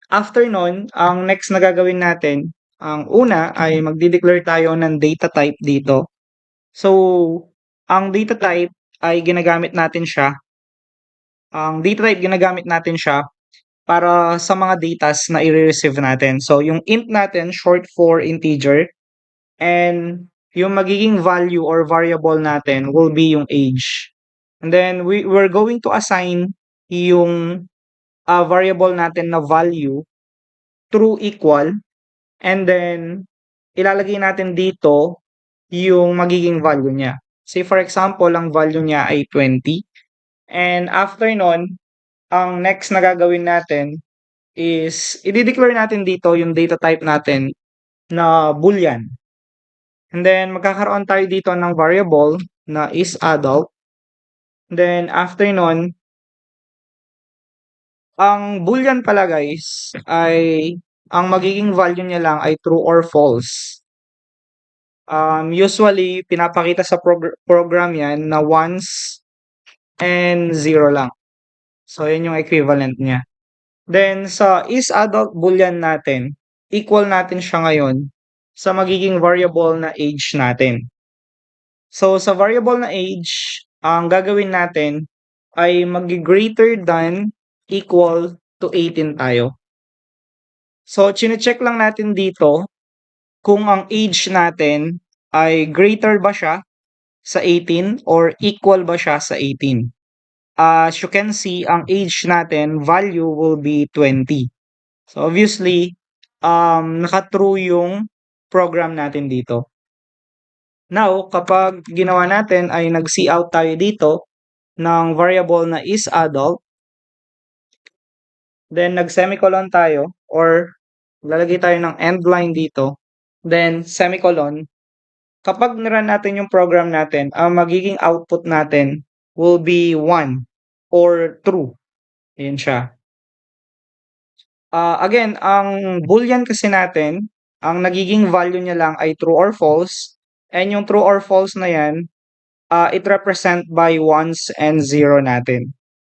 After nun, ang next na gagawin natin, ang una ay magde-declare tayo ng data type dito. So, ang data type ay ginagamit natin siya para sa mga datas na i-re-receive natin. So, yung int natin, short for integer, and yung magiging value or variable natin will be yung age. And then, we're going to assign yung variable natin na value true equal, and then ilalagay natin dito yung magiging value niya. Say for example, ang value niya ay 20, and after nun, ang next na gagawin natin is i-declare natin dito yung data type natin na boolean. And then magkakaroon tayo dito ng variable na is adult. Then after nun, ang boolean pala guys ay ang magiging value niya lang ay true or false. Usually pinapakita sa program yan na ones and zero lang. So yun yung equivalent niya. Then sa is adult boolean natin, equal natin siya ngayon sa magiging variable na age natin. So sa variable na age, ang gagawin natin ay greater than equal to 18 tayo. So chine-check lang natin dito kung ang age natin ay greater ba siya sa 18 or equal ba siya sa 18. As you can see, ang age natin value will be 20. So obviously, naka-true yung program natin dito. Now, kapag ginawa natin ay nag-cout tayo dito ng variable na is adult, then nag-semicolon tayo or lalagay tayo ng end line dito, then semicolon. Kapag nirun natin yung program natin, ang magiging output natin will be 1 or true. Ayan siya. Again, ang boolean kasi natin, ang nagiging value niya lang ay true or false. And yung true or false na yan, it represent by ones and zero natin.